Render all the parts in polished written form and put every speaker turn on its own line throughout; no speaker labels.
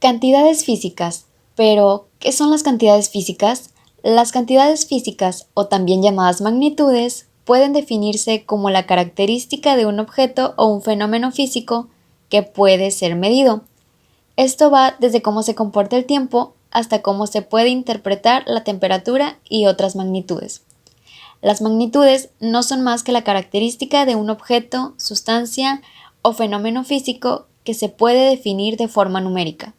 Cantidades físicas. Pero, ¿qué son las cantidades físicas? Las cantidades físicas, o también llamadas magnitudes, pueden definirse como la característica de un objeto o un fenómeno físico que puede ser medido. Esto va desde cómo se comporta el tiempo hasta cómo se puede interpretar la temperatura y otras magnitudes. Las magnitudes no son más que la característica de un objeto, sustancia o fenómeno físico que se puede definir de forma numérica,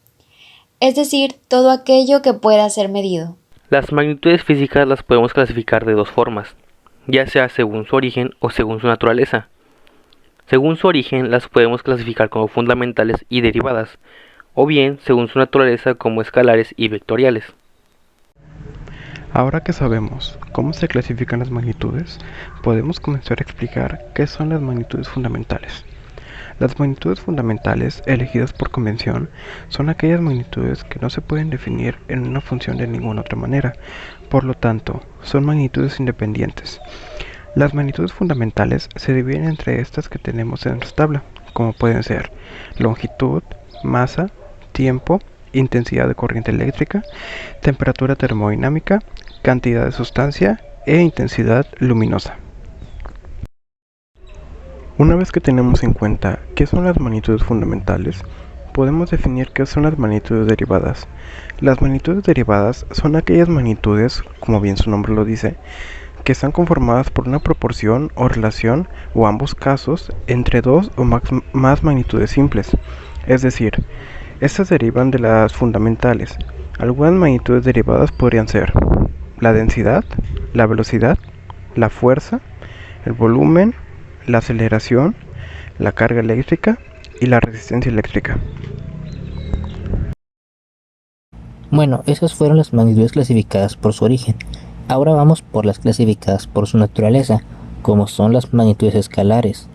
es decir, todo aquello que pueda ser medido.
Las magnitudes físicas las podemos clasificar de dos formas, ya sea según su origen o según su naturaleza. Según su origen las podemos clasificar como fundamentales y derivadas, o bien según su naturaleza como escalares y vectoriales.
Ahora que sabemos cómo se clasifican las magnitudes, podemos comenzar a explicar qué son las magnitudes fundamentales. Las magnitudes fundamentales, elegidas por convención, son aquellas magnitudes que no se pueden definir en una función de ninguna otra manera, por lo tanto, son magnitudes independientes. Las magnitudes fundamentales se dividen entre estas que tenemos en nuestra tabla, como pueden ser longitud, masa, tiempo, intensidad de corriente eléctrica, temperatura termodinámica, cantidad de sustancia e intensidad luminosa. Una vez que tenemos en cuenta qué son las magnitudes fundamentales, podemos definir qué son las magnitudes derivadas. Las magnitudes derivadas son aquellas magnitudes, como bien su nombre lo dice, que están conformadas por una proporción o relación, o ambos casos, entre dos o más magnitudes simples. Es decir, estas derivan de las fundamentales. Algunas magnitudes derivadas podrían ser la densidad, la velocidad, la fuerza, el volumen, la aceleración, la carga eléctrica y la resistencia eléctrica.
Bueno, esas fueron las magnitudes clasificadas por su origen. Ahora vamos por las clasificadas por su naturaleza, como son las magnitudes escalares.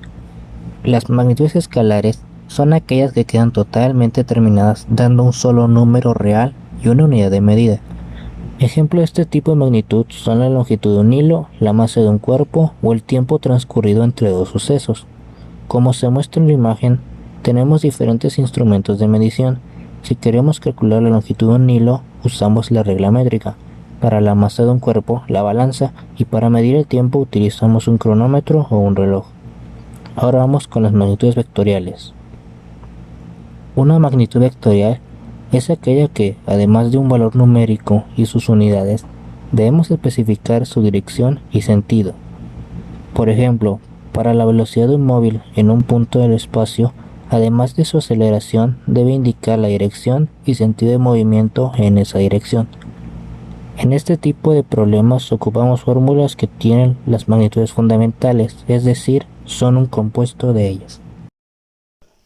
Las magnitudes escalares son aquellas que quedan totalmente terminadas dando un solo número real y una unidad de medida. Ejemplo de este tipo de magnitud son la longitud de un hilo, la masa de un cuerpo o el tiempo transcurrido entre dos sucesos. Como se muestra en la imagen, tenemos diferentes instrumentos de medición. Si queremos calcular la longitud de un hilo, usamos la regla métrica. Para la masa de un cuerpo, la balanza, y para medir el tiempo utilizamos un cronómetro o un reloj. Ahora vamos con las magnitudes vectoriales. Una magnitud vectorial es aquella que, además de un valor numérico y sus unidades, debemos especificar su dirección y sentido. Por ejemplo, para la velocidad de un móvil en un punto del espacio, además de su aceleración, debe indicar la dirección y sentido de movimiento en esa dirección. En este tipo de problemas ocupamos fórmulas que tienen las magnitudes fundamentales, es decir, son un compuesto de ellas.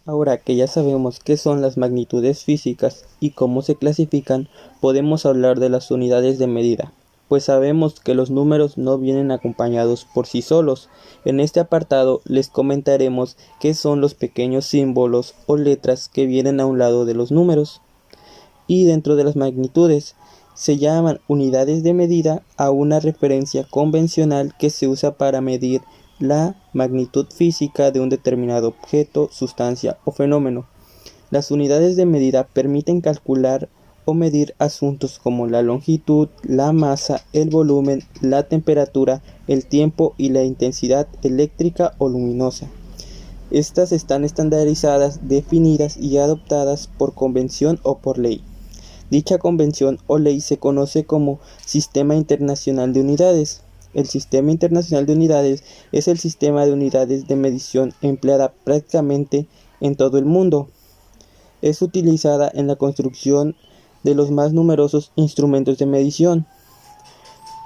Ahora que ya sabemos qué son las magnitudes físicas y cómo se clasifican, podemos hablar de las unidades de medida, pues sabemos que los números no vienen acompañados por sí solos. En este apartado les comentaremos qué son los pequeños símbolos o letras que vienen a un lado de los números. Y dentro de las magnitudes, se llaman unidades de medida a una referencia convencional que se usa para medir la magnitud física de un determinado objeto, sustancia o fenómeno. Las unidades de medida permiten calcular o medir asuntos como la longitud, la masa, el volumen, la temperatura, el tiempo y la intensidad eléctrica o luminosa. Estas están estandarizadas, definidas y adoptadas por convención o por ley. Dicha convención o ley se conoce como Sistema Internacional de Unidades. El Sistema Internacional de Unidades es el sistema de unidades de medición empleada prácticamente en todo el mundo. Es utilizada en la construcción de los más numerosos instrumentos de medición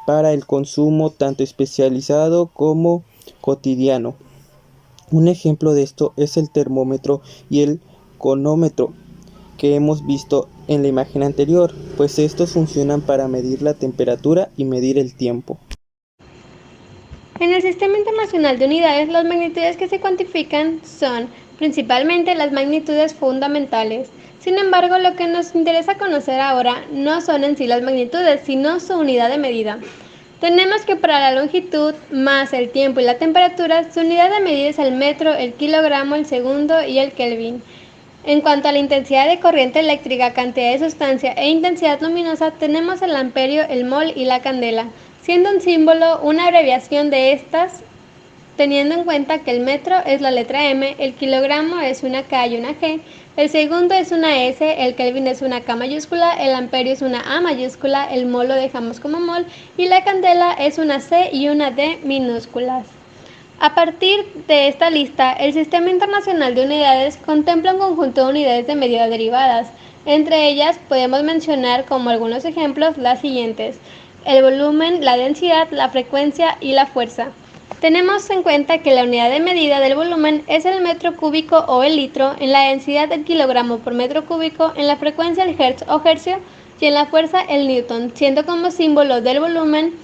para el consumo tanto especializado como cotidiano. Un ejemplo de esto es el termómetro y el cronómetro que hemos visto en la imagen anterior, pues estos funcionan para medir la temperatura y medir el tiempo.
En el Sistema Internacional de Unidades, las magnitudes que se cuantifican son principalmente las magnitudes fundamentales. Sin embargo, lo que nos interesa conocer ahora no son en sí las magnitudes, sino su unidad de medida. Tenemos que para la longitud, más el tiempo y la temperatura, su unidad de medida es el metro, el kilogramo, el segundo y el kelvin. En cuanto a la intensidad de corriente eléctrica, cantidad de sustancia e intensidad luminosa, tenemos el amperio, el mol y la candela, siendo un símbolo una abreviación de estas, teniendo en cuenta que el metro es la letra M, el kilogramo es una K y una G, el segundo es una S, el Kelvin es una K mayúscula, el amperio es una A mayúscula, el mol lo dejamos como mol y la candela es una C y una D minúsculas. A partir de esta lista, el Sistema Internacional de Unidades contempla un conjunto de unidades de medida derivadas. Entre ellas podemos mencionar como algunos ejemplos las siguientes: el volumen, la densidad, la frecuencia y la fuerza. Tenemos en cuenta que la unidad de medida del volumen es el metro cúbico o el litro, en la densidad el kilogramo por metro cúbico, en la frecuencia el hertz o hercio y en la fuerza el newton, siendo como símbolo del volumen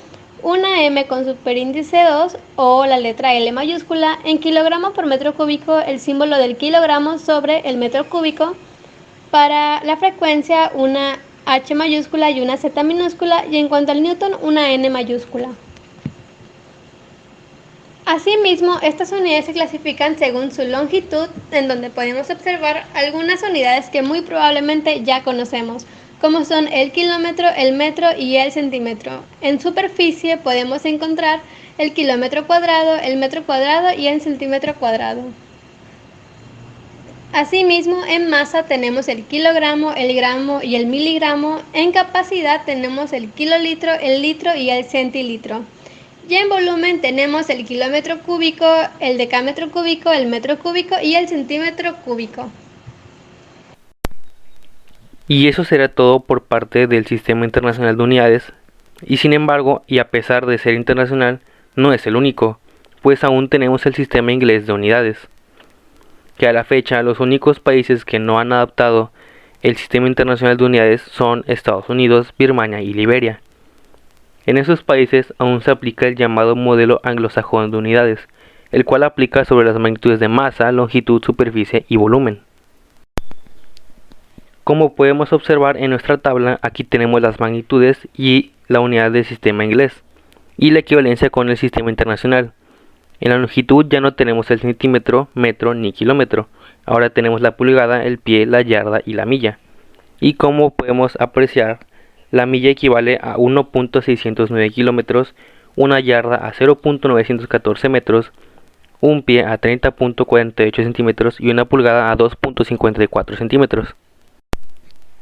una M con superíndice 2 o la letra L mayúscula, en kilogramo por metro cúbico el símbolo del kilogramo sobre el metro cúbico, para la frecuencia una H mayúscula y una Z minúscula, y en cuanto al newton una N mayúscula. Asimismo, estas unidades se clasifican según su longitud, en donde podemos observar algunas unidades que muy probablemente ya conocemos, como son el kilómetro, el metro y el centímetro. En superficie podemos encontrar el kilómetro cuadrado, el metro cuadrado y el centímetro cuadrado. Asimismo, en masa tenemos el kilogramo, el gramo y el miligramo. En capacidad tenemos el kilolitro, el litro y el centilitro. Y en volumen tenemos el kilómetro cúbico, el decámetro cúbico, el metro cúbico y el centímetro cúbico.
Y eso será todo por parte del Sistema Internacional de Unidades, y sin embargo, y a pesar de ser internacional, no es el único, pues aún tenemos el Sistema Inglés de Unidades, que a la fecha los únicos países que no han adaptado el Sistema Internacional de Unidades son Estados Unidos, Birmania y Liberia. En esos países aún se aplica el llamado modelo anglosajón de unidades, el cual aplica sobre las magnitudes de masa, longitud, superficie y volumen. Como podemos observar en nuestra tabla, aquí tenemos las magnitudes y la unidad del sistema inglés, y la equivalencia con el sistema internacional. En la longitud ya no tenemos el centímetro, metro ni kilómetro, ahora tenemos la pulgada, el pie, la yarda y la milla. Y como podemos apreciar, la milla equivale a 1.609 kilómetros, una yarda a 0.914 metros, un pie a 30.48 centímetros y una pulgada a 2.54 centímetros.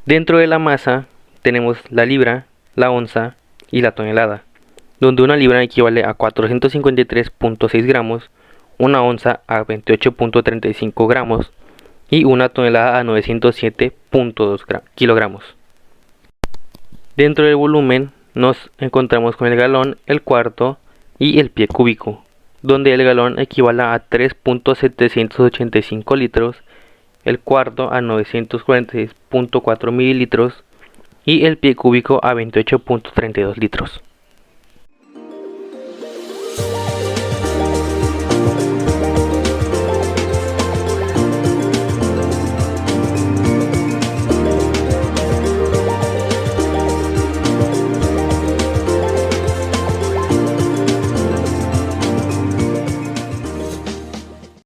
Dentro de la masa tenemos la libra, la onza y la tonelada, donde una libra equivale a 453.6 gramos, una onza a 28.35 gramos y una tonelada a 907.2 kilogramos. Dentro del volumen nos encontramos con el galón, el cuarto y el pie cúbico, donde el galón equivale a 3.785 litros, el cuarto a 946.4 mililitros y el pie cúbico a 28.32 litros.